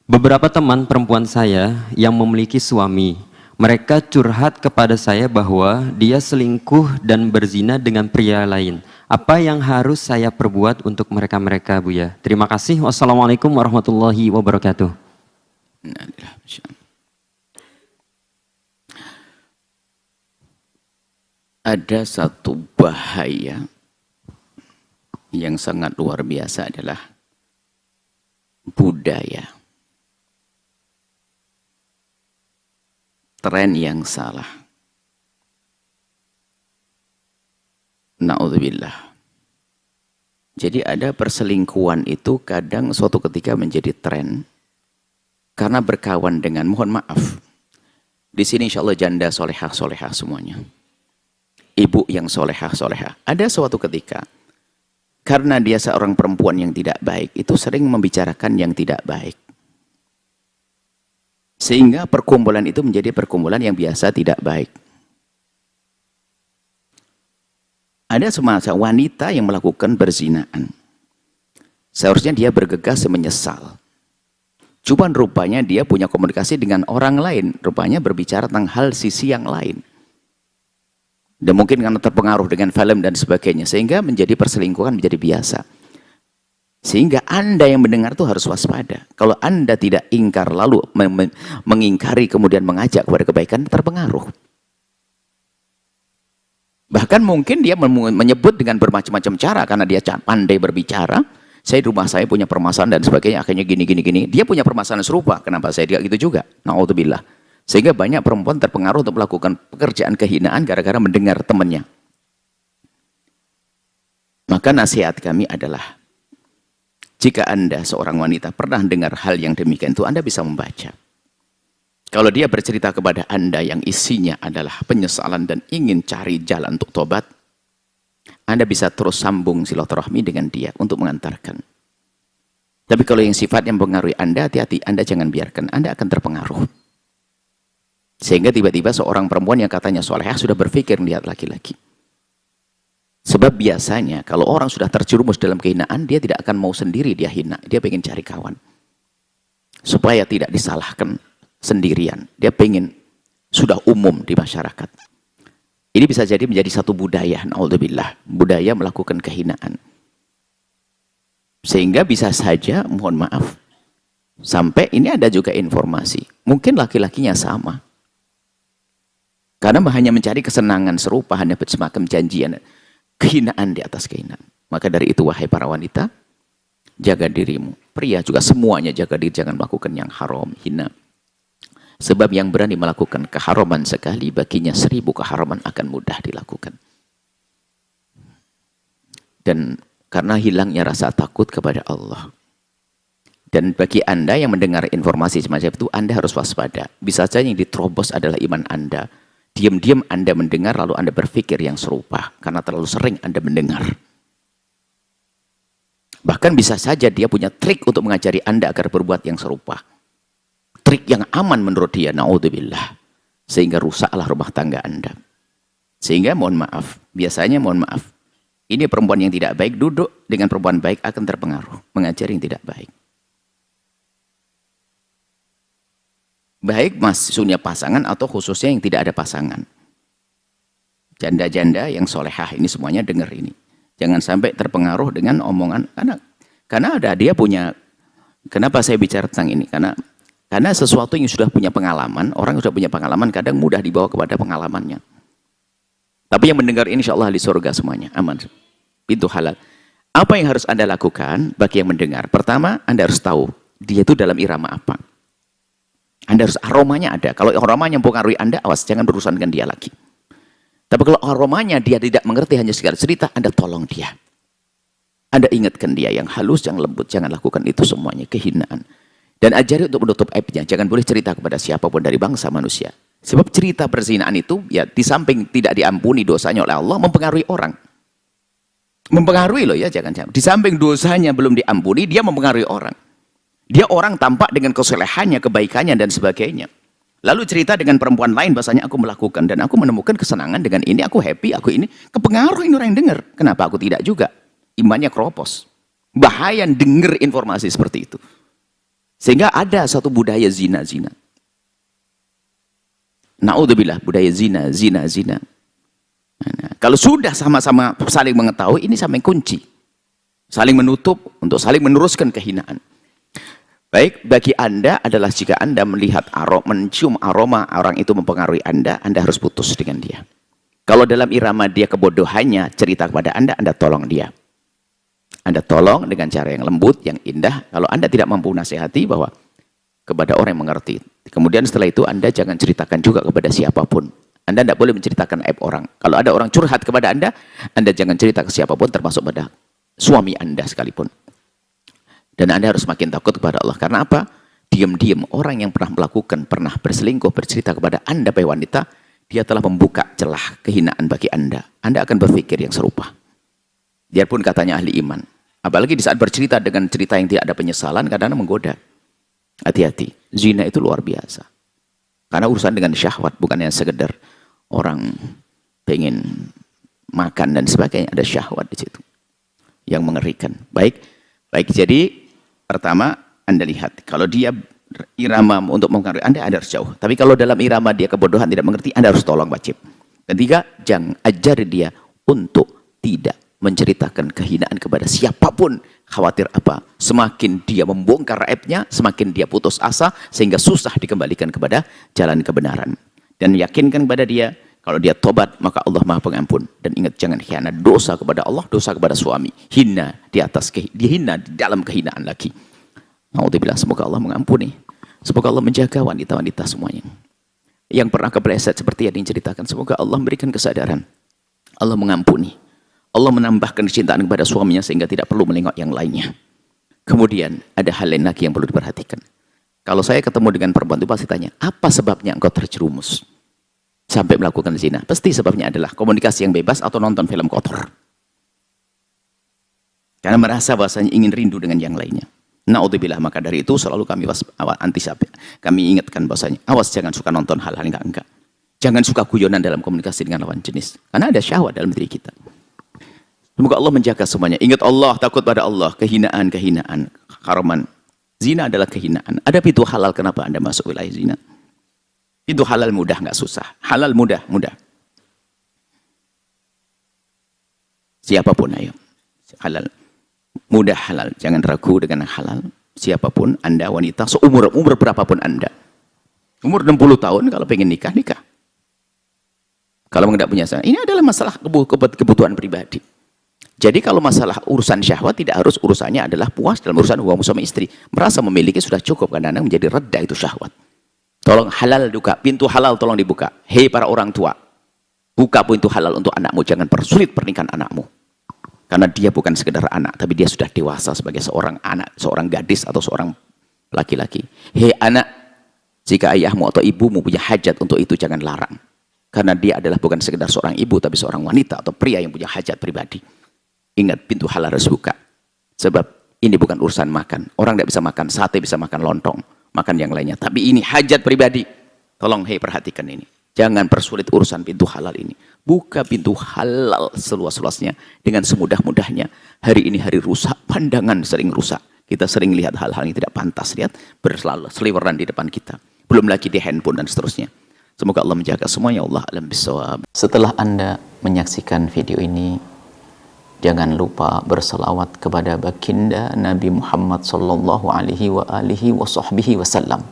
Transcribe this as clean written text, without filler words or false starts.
Beberapa teman perempuan saya yang memiliki suami, mereka curhat kepada saya bahwa dia selingkuh dan berzina dengan pria lain. Apa yang harus saya perbuat untuk mereka-mereka, Buya? Terima kasih. Wassalamualaikum warahmatullahi wabarakatuh. Ada satu bahaya yang sangat luar biasa adalah budaya. Tren yang salah. Na'udzubillah. Jadi ada perselingkuhan itu kadang suatu ketika menjadi tren karena berkawan dengan, mohon maaf, di sini insya Allah janda solehah semuanya. Ibu yang solehah. Ada suatu ketika, karena dia seorang perempuan yang tidak baik, itu sering membicarakan yang tidak baik. Sehingga perkumpulan itu menjadi perkumpulan yang biasa tidak baik. Ada semacam wanita yang melakukan perzinaan. Seharusnya dia bergegas menyesal. Cuman rupanya dia punya komunikasi dengan orang lain. Rupanya berbicara tentang hal sisi yang lain. Dan mungkin karena terpengaruh dengan film dan sebagainya. Sehingga menjadi perselingkuhan menjadi biasa. Sehingga Anda yang mendengar itu harus waspada. Kalau Anda tidak ingkar lalu mengingkari kemudian mengajak kepada kebaikan, terpengaruh. Bahkan mungkin dia menyebut dengan bermacam-macam cara karena dia pandai berbicara. Saya di rumah saya punya permasalahan dan sebagainya, akhirnya gini. Dia punya permasalahan serupa, kenapa saya tidak gitu juga? Na'udzubillah. Sehingga banyak perempuan terpengaruh untuk melakukan pekerjaan kehinaan gara-gara mendengar temannya. Maka nasihat kami adalah, jika Anda seorang wanita pernah dengar hal yang demikian itu, Anda bisa membaca. Kalau dia bercerita kepada Anda yang isinya adalah penyesalan dan ingin cari jalan untuk tobat, Anda bisa terus sambung silaturahmi dengan dia untuk mengantarkan. Tapi kalau yang sifatnya mempengaruhi Anda, hati-hati, Anda jangan biarkan, Anda akan terpengaruh. Sehingga tiba-tiba seorang perempuan yang katanya solehah sudah berpikir melihat laki-laki. Sebab biasanya kalau orang sudah terjerumus dalam kehinaan, dia tidak akan mau sendiri dia hina, dia pengen cari kawan. Supaya tidak disalahkan sendirian. Dia pengen sudah umum di masyarakat. Ini bisa jadi menjadi satu budaya, na'udzubillah, budaya melakukan kehinaan. Sehingga bisa saja, mohon maaf, sampai ini ada juga informasi, mungkin laki-lakinya sama. Karena hanya mencari kesenangan serupa, hanya semacam janjian, kehinaan di atas kehinaan. Maka dari itu, wahai para wanita, jaga dirimu. Pria juga semuanya jaga diri, jangan melakukan yang haram, hina. Sebab yang berani melakukan keharaman sekali, baginya 1000 keharaman akan mudah dilakukan. Dan karena hilangnya rasa takut kepada Allah. Dan bagi Anda yang mendengar informasi semacam itu, Anda harus waspada. Bisa saja yang diterobos adalah iman Anda. Diam-diam Anda mendengar, lalu Anda berpikir yang serupa. Karena terlalu sering Anda mendengar. Bahkan bisa saja dia punya trik untuk mengajari Anda agar berbuat yang serupa. Trik yang aman menurut dia, na'udzubillah. Sehingga rusaklah rumah tangga Anda. Sehingga mohon maaf, biasanya mohon maaf, ini perempuan yang tidak baik duduk dengan perempuan baik akan terpengaruh. Mengajari yang tidak baik. Baik maksudnya pasangan atau khususnya yang tidak ada pasangan. Janda-janda yang solehah ini semuanya dengar ini. Jangan sampai terpengaruh dengan omongan. Karena ada dia punya, kenapa saya bicara tentang ini? Karena sesuatu yang sudah punya pengalaman, orang yang sudah punya pengalaman kadang mudah dibawa kepada pengalamannya. Tapi yang mendengar ini insya Allah di surga semuanya, aman. Pintu halal. Apa yang harus Anda lakukan bagi yang mendengar? Pertama, Anda harus tahu dia itu dalam irama apa. Anda harus aromanya ada. Kalau aromanya mempengaruhi Anda, awas, jangan berurusan dengan dia lagi. Tapi kalau aromanya dia tidak mengerti, hanya segala cerita, Anda tolong dia. Anda ingatkan dia yang halus, yang lembut, jangan lakukan itu semuanya, kehinaan. Dan ajari untuk menutup aibnya. Jangan boleh cerita kepada siapapun dari bangsa manusia. Sebab cerita perzinaan itu, ya di samping tidak diampuni dosanya oleh Allah, mempengaruhi orang. Mempengaruhi loh ya, jangan. Di samping dosanya belum diampuni, dia mempengaruhi orang. Dia orang tampak dengan kesalehannya, kebaikannya, dan sebagainya. Lalu cerita dengan perempuan lain, bahasanya aku melakukan, dan aku menemukan kesenangan dengan ini, aku happy, aku ini. Kepengaruh ini orang yang dengar. Kenapa aku tidak juga? Imannya keropos. Bahaya dengar informasi seperti itu. Sehingga ada satu budaya zina-zina. Na'udzubillah, budaya zina. Nah, kalau sudah sama-sama saling mengetahui, ini saling kunci. Saling menutup untuk saling meneruskan kehinaan. Baik, bagi Anda adalah jika Anda melihat mencium aroma orang itu mempengaruhi Anda harus putus dengan dia. Kalau dalam irama dia kebodohannya cerita kepada Anda tolong dia. Anda tolong dengan cara yang lembut, yang indah. Kalau Anda tidak mampu nasihati bahwa kepada orang yang mengerti. Kemudian setelah itu Anda jangan ceritakan juga kepada siapapun. Anda tidak boleh menceritakan aib orang. Kalau ada orang curhat kepada Anda jangan cerita ke siapapun termasuk pada suami Anda sekalipun. Dan Anda harus makin takut kepada Allah. Karena apa? Diam-diam orang yang pernah berselingkuh, bercerita kepada Anda, baik wanita, dia telah membuka celah kehinaan bagi Anda. Anda akan berpikir yang serupa. Biarpun katanya ahli iman. Apalagi di saat bercerita dengan cerita yang tidak ada penyesalan, kadang-kadang menggoda. Hati-hati. Zina itu luar biasa. Karena urusan dengan syahwat, bukan yang sekedar orang pengen makan dan sebagainya. Ada syahwat di situ. Yang mengerikan. Baik, jadi pertama Anda lihat. Kalau dia irama untuk mempengaruhi Anda harus jauh. Tapi kalau dalam irama dia kebodohan tidak mengerti, Anda harus tolong wajib. Ketiga, jangan ajar dia untuk tidak menceritakan kehinaan kepada siapapun. Khawatir apa? Semakin dia membongkar aibnya, semakin dia putus asa, sehingga susah dikembalikan kepada jalan kebenaran. Dan yakinkan kepada dia, kalau dia tobat, maka Allah Maha Pengampun. Dan ingat, jangan khianat. Dosa kepada Allah, dosa kepada suami. Hina di atas, dia hina di dalam kehinaan lagi. Alhamdulillah, semoga Allah mengampuni. Semoga Allah menjaga wanita-wanita semuanya. Yang pernah kepleset seperti yang diceritakan, semoga Allah memberikan kesadaran. Allah mengampuni. Allah menambahkan kecintaan kepada suaminya sehingga tidak perlu menengok yang lainnya. Kemudian ada hal lain lagi yang perlu diperhatikan. Kalau saya ketemu dengan perempuan itu pasti tanya, apa sebabnya engkau terjerumus sampai melakukan zina? Pasti sebabnya adalah komunikasi yang bebas atau nonton film kotor. Karena merasa bahasanya ingin rindu dengan yang lainnya. Na'udzubillah, maka dari itu selalu kami kami ingatkan bahasanya, awas jangan suka nonton hal-hal enggak. Jangan suka guyonan dalam komunikasi dengan lawan jenis. Karena ada syahwat dalam diri kita. Semoga Allah menjaga semuanya. Ingat Allah, takut pada Allah. Kehinaan, haraman. Zina adalah kehinaan. Ada pintu halal, kenapa Anda masuk wilayah zina? Pintu halal mudah, nggak susah. Halal mudah. Siapapun, ayo. Halal. Mudah halal. Jangan ragu dengan halal. Siapapun, Anda wanita, seumur berapapun Anda. Umur 60 tahun, kalau pengen nikah. Kalau tidak punya sana. Ini adalah masalah kebutuhan pribadi. Jadi kalau masalah urusan syahwat tidak harus urusannya adalah puas dalam urusan hubungan suami istri. Merasa memiliki sudah cukup karena menjadi reda itu syahwat. Tolong halal juga, pintu halal tolong dibuka. Hei para orang tua, buka pintu halal untuk anakmu, jangan persulit pernikahan anakmu. Karena dia bukan sekedar anak, tapi dia sudah dewasa sebagai seorang anak, seorang gadis atau seorang laki-laki. Hei anak, jika ayahmu atau ibumu punya hajat untuk itu jangan larang. Karena dia adalah bukan sekedar seorang ibu, tapi seorang wanita atau pria yang punya hajat pribadi. Ingat, pintu halal harus buka. Sebab ini bukan urusan makan. Orang tidak bisa makan sate, bisa makan lontong. Makan yang lainnya. Tapi ini hajat pribadi. Tolong, perhatikan ini. Jangan persulit urusan pintu halal ini. Buka pintu halal seluas-luasnya. Dengan semudah-mudahnya. Hari ini hari rusak. Pandangan sering rusak. Kita sering lihat hal-hal yang tidak pantas. Lihat, berseliweran di depan kita. Belum lagi di handphone dan seterusnya. Semoga Allah menjaga semuanya. Allah alam bisawab. Setelah Anda menyaksikan video ini, jangan lupa berselawat kepada baginda Nabi Muhammad sallallahu alaihi wa alihi wa sahbihi wasallam.